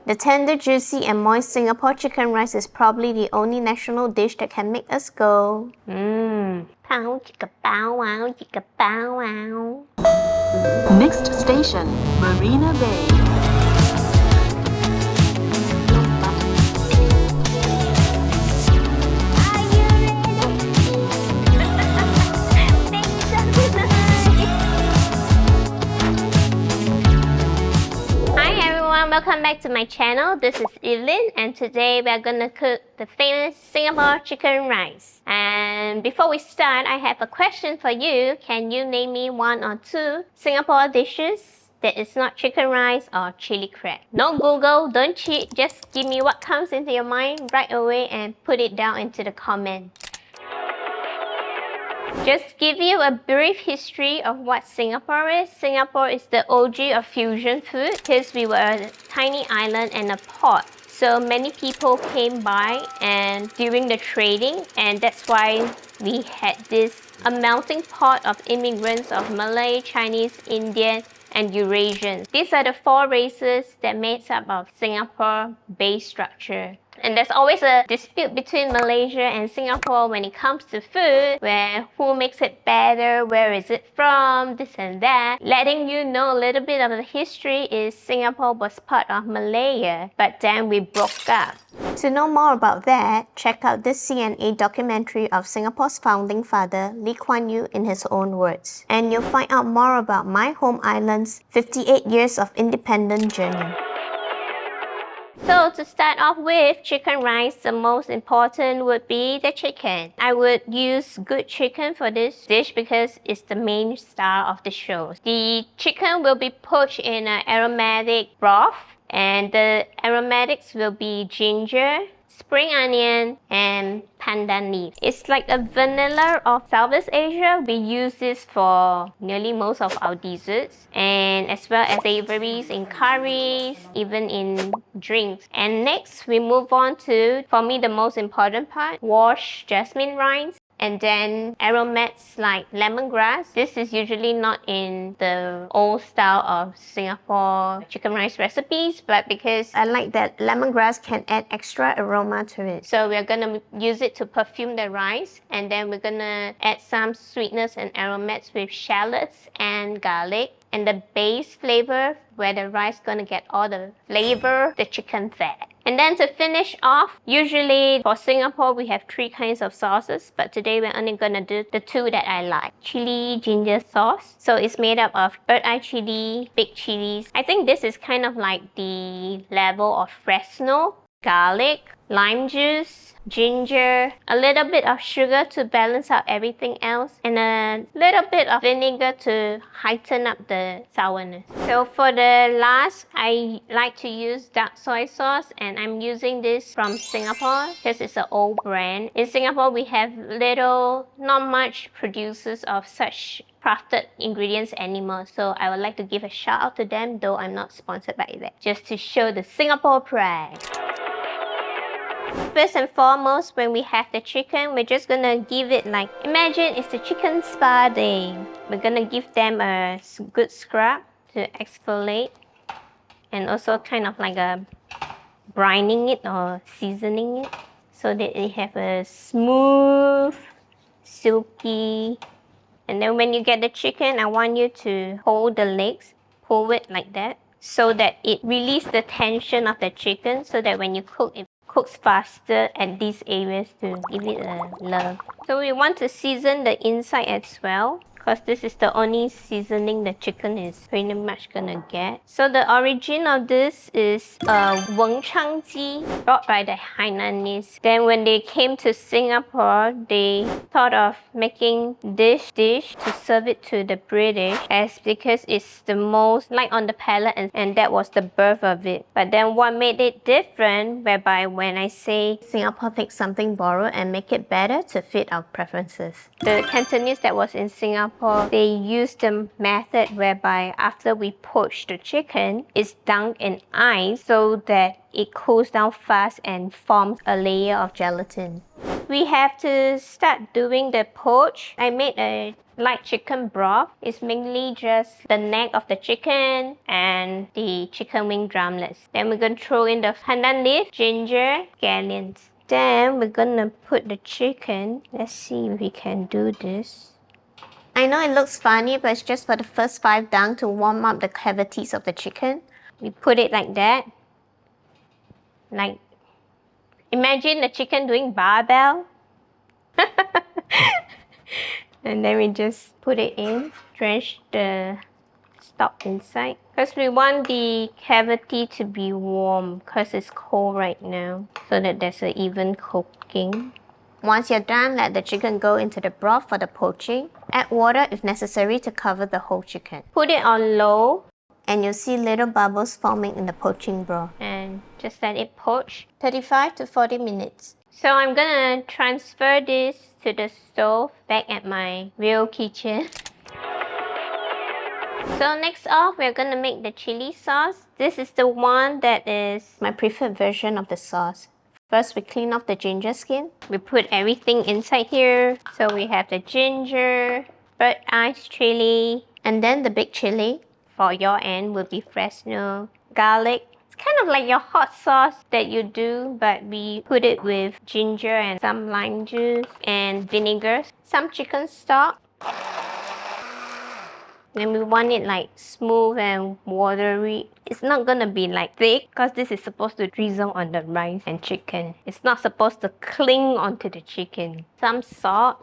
The tender, juicy, and moist Singapore chicken rice is probably the only national dish that can make us go, pow chicka bow wow, chicka bow wow. Next station, Marina Bay. Welcome back to my channel. This is Evelyn, and today we are gonna cook the famous Singapore chicken rice. And before we start, I have a question for you. Can you name me one or two Singapore dishes that is not chicken rice or chili crab? No Google, don't cheat, just give me what comes into your mind right away and put it down into the comments. Just give you a brief history of what Singapore is. Singapore is the OG of fusion food because we were a tiny island and a port. So many people came by and during the trading, and that's why we had this a melting pot of immigrants of Malay, Chinese, Indian, and Eurasians. These are the four races that makes up of Singapore base structure. And there's always a dispute between Malaysia and Singapore when it comes to food, where who makes it better, where is it from, this and that. Letting you know a little bit of the history is Singapore was part of Malaya, but then we broke up. To know more about that, check out this CNA documentary of Singapore's founding father, Lee Kuan Yew, in his own words. And you'll find out more about my home island's 58 years of independent journey. So to start off with chicken rice, the most important would be the chicken. I would use good chicken for this dish because it's the main star of the show. The chicken will be poached in an aromatic broth, and the aromatics will be ginger, spring onion, and pandan leaf. It's like a vanilla of Southeast Asia. We use this for nearly most of our desserts, and as well as savories in curries, even in drinks. And next, we move on to, for me, the most important part, wash jasmine rice. And then aromats like lemongrass. This is usually not in the old style of Singapore chicken rice recipes, but because I like that lemongrass can add extra aroma to it. So we're gonna use it to perfume the rice, and then we're gonna add some sweetness and aromats with shallots and garlic. And the base flavor, where the rice gonna get all the flavor, the chicken fat. And then to finish off, usually for Singapore, we have 3 kinds of sauces, but today we're only gonna do the 2 that I like. Chili ginger sauce. So it's made up of bird eye chili, big chilies. I think this is kind of like the level of Fresno, garlic, lime juice, ginger, a little bit of sugar to balance out everything else, and a little bit of vinegar to heighten up the sourness. So for the last, I like to use dark soy sauce, and I'm using this from Singapore because it's an old brand. In Singapore, we have not much producers of such crafted ingredients anymore, so I would like to give a shout out to them, though I'm not sponsored by that, just to show the Singapore pride. First and foremost, when we have the chicken, we're just gonna give it like, imagine it's the chicken spa day. We're gonna give them a good scrub to exfoliate, and also kind of like a brining it or seasoning it so that they have a smooth, silky. And then when you get the chicken, I want you to hold the legs, pull it like that, so that it releases the tension of the chicken, so that when you cook, it cooks faster at these areas to give it a love. So we want to season the inside as well, because this is the only seasoning the chicken is pretty much gonna get. So the origin of this is Weng Chang Ji, brought by the Hainanese. Then when they came to Singapore, they thought of making this dish to serve it to the British, as because it's the most light on the palate, and that was the birth of it. But then what made it different, whereby when I say Singapore take something borrowed and make it better to fit our preferences. The Cantonese that was in Singapore, they used the method whereby after we poach the chicken, it's dunked in ice so that it cools down fast and forms a layer of gelatin. We have to start doing the poach. I made a like chicken broth. It's mainly just the neck of the chicken and the chicken wing drumlets. Then we're gonna throw in the pandan leaf, ginger, scallions. Then we're gonna put the chicken. Let's see if we can do this. I know it looks funny, but it's just for the first 5 down to warm up the cavities of the chicken. We put it like that. Like, imagine the chicken doing barbell. And then we just put it in, drench the stock inside. Because we want the cavity to be warm because it's cold right now, so that there's an even cooking. Once you're done, let the chicken go into the broth for the poaching. Add water if necessary to cover the whole chicken. Put it on low and you'll see little bubbles forming in the poaching broth. And just let it poach 35 to 40 minutes. So I'm gonna transfer this to the stove back at my real kitchen. So next off, we're gonna make the chili sauce. This is the one that is my preferred version of the sauce. First, we clean off the ginger skin. We put everything inside here. So we have the ginger, bird eyes chili, and then the big chili. For your end will be Fresno, garlic. It's kind of like your hot sauce that you do, but we put it with ginger and some lime juice and vinegar, some chicken stock. Then we want it like smooth and watery. It's not gonna be like thick because this is supposed to drizzle on the rice and chicken. It's not supposed to cling onto the chicken. Some salt.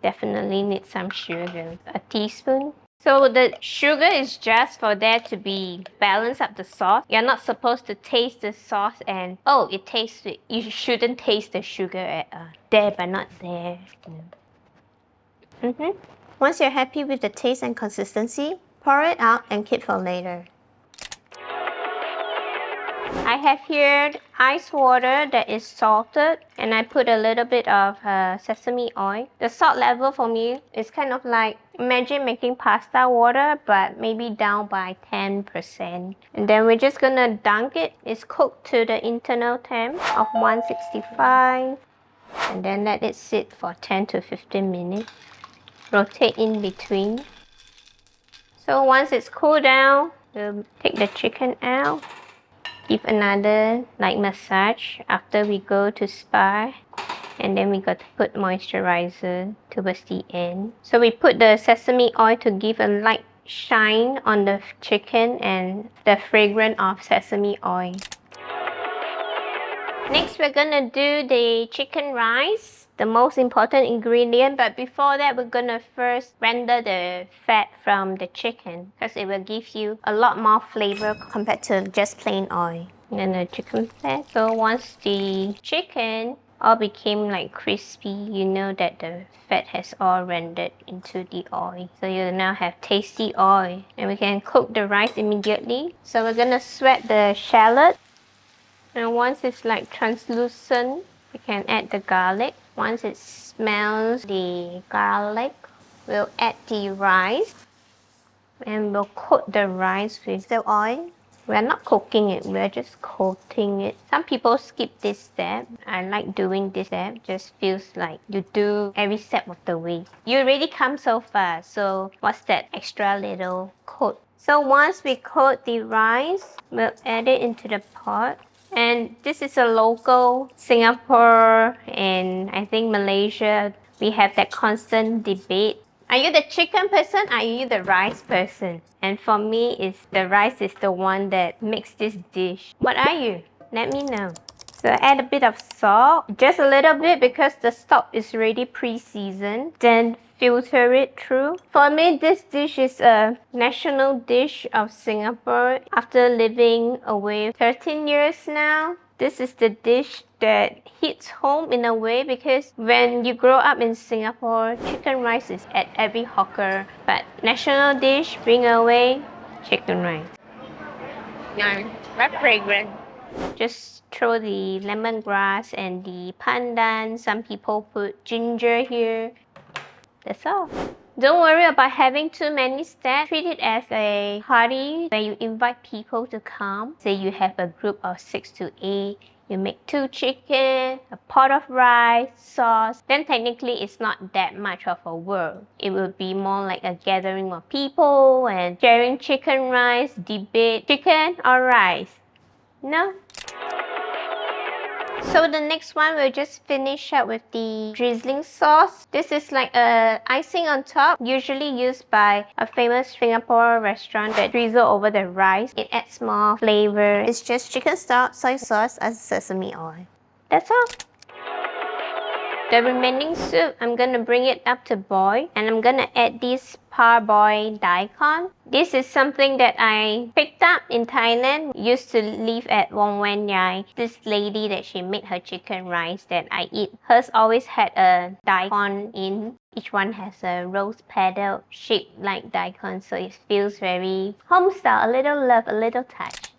Definitely need some sugar. A teaspoon. So the sugar is just for there to be balance up the sauce. You're not supposed to taste the sauce and oh, it tastes sweet. You shouldn't taste the sugar at there but not there. Once you're happy with the taste and consistency, pour it out and keep for later. I have here ice water that is salted and I put a little bit of sesame oil. The salt level for me is kind of like, imagine making pasta water but maybe down by 10%. And then we're just gonna dunk it. It's cooked to the internal temp of 165 and then let it sit for 10 to 15 minutes. Rotate in between. So once it's cooled down, we'll take the chicken out. Give another like massage after we go to spa, and then we got to put moisturizer towards the end. So we put the sesame oil to give a light shine on the chicken and the fragrance of sesame oil. Next, we're gonna do the chicken rice, the most important ingredient. But before that, we're gonna first render the fat from the chicken because it will give you a lot more flavor compared to just plain oil. And then the chicken fat. So once the chicken all became like crispy, you know that the fat has all rendered into the oil. So you now have tasty oil. And we can cook the rice immediately. So we're gonna sweat the shallot. And once it's like translucent, we can add the garlic. Once it smells the garlic, we'll add the rice. And we'll coat the rice with the oil. We're not cooking it, we're just coating it. Some people skip this step. I like doing this step. Just feels like you do every step of the way. You already come so far, so what's that extra little coat? So once we coat the rice, we'll add it into the pot. And this is a local Singapore and I think Malaysia. We have that constant debate. Are you the chicken person? Are you the rice person? And for me, the rice is the one that makes this dish. What are you? Let me know. So add a bit of salt, just a little bit because the stock is already pre-seasoned. Then filter it through. For me, this dish is a national dish of Singapore. After living away 13 years now, this is the dish that hits home in a way because when you grow up in Singapore, chicken rice is at every hawker. But national dish, bring away chicken rice. No, very fragrant. Just throw the lemongrass and the pandan. Some people put ginger here. That's all. Don't worry about having too many steps. Treat it as a party where you invite people to come. Say you have a group of 6 to 8. You make 2 chicken, a pot of rice, sauce. Then technically it's not that much of a work. It will be more like a gathering of people and sharing chicken rice, debate chicken or rice. No? So the next one, we'll just finish up with the drizzling sauce. This is like a icing on top, usually used by a famous Singapore restaurant that drizzle over the rice. It adds more flavor. It's just chicken stock, soy sauce, and sesame oil. That's all. The remaining soup, I'm gonna bring it up to boil, and I'm gonna add this parboiled daikon. This is something that I picked up in Thailand. Used to live at Wong Wen Yai. This lady that she made her chicken rice that I eat. Hers always had a daikon in. Each one has a rose petal shaped like daikon, so it feels very home style. A little love, a little touch.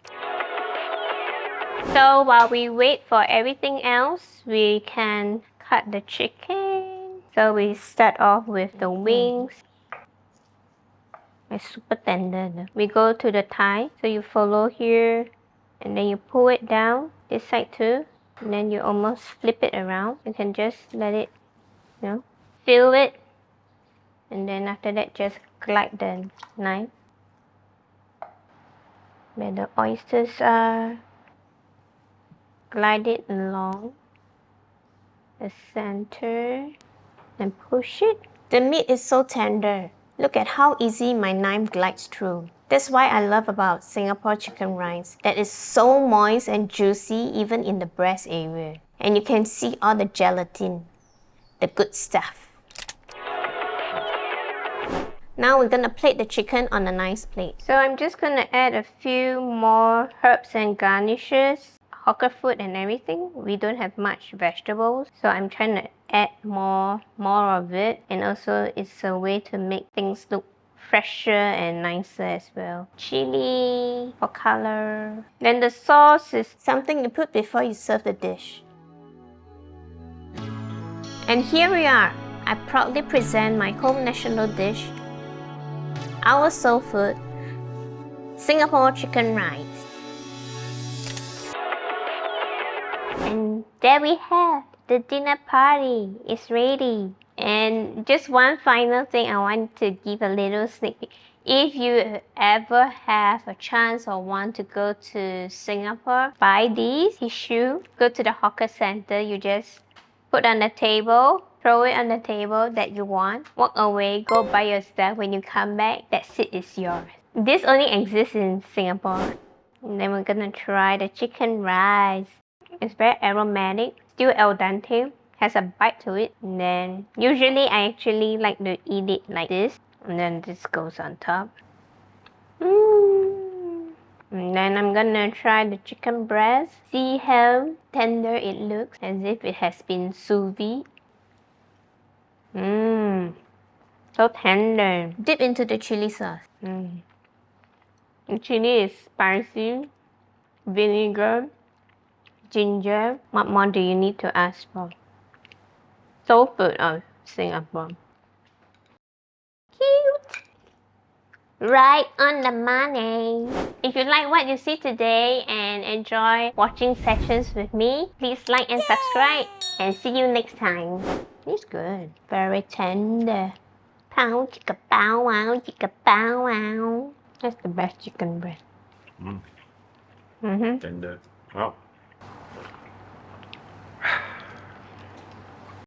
So while we wait for everything else, we can cut the chicken. So we start off with the wings. It's super tender. We go to the thigh. So you follow here and then you pull it down this side too. And then you almost flip it around. You can just let it, feel it. And then after that, just glide the knife where the oysters are. Glide it along the center and push it. The meat is so tender. Look at how easy my knife glides through. That's why I love about Singapore chicken rice, that is so moist and juicy even in the breast area. And you can see all the gelatin, the good stuff. Now we're gonna plate the chicken on a nice plate. So I'm just gonna add a few more herbs and garnishes. Hawker food and everything, we don't have much vegetables, so I'm trying to add more of it, and also it's a way to make things look fresher and nicer as well. Chili for color. Then the sauce is something you put before you serve the dish. And here we are. I proudly present my home national dish, our soul food, Singapore chicken rice. And there we have the dinner party is ready. And just one final thing I want to give a little sneak peek. If you ever have a chance or want to go to Singapore, buy these tissue, go to the hawker center, you just put on the table, throw it on the table that you want, walk away, go buy your stuff. When you come back, that seat is yours. This only exists in Singapore. And then we're gonna try the chicken rice. It's very aromatic, still al dente, has a bite to it. And then usually I actually like to eat it like this, and then this goes on top. And then I'm gonna try the chicken breast. See how tender it looks, as if it has been sous vide. So tender. Dip into the chili sauce. The chili is spicy, vinegar, ginger. What more do you need to ask for? Soul food of Singapore. Cute! Right on the money. If you like what you see today and enjoy watching sessions with me, please like and subscribe, and see you next time. It's good. Very tender. Pow chicka bow wow, chicka bow wow. That's the best chicken breast. Tender. Wow.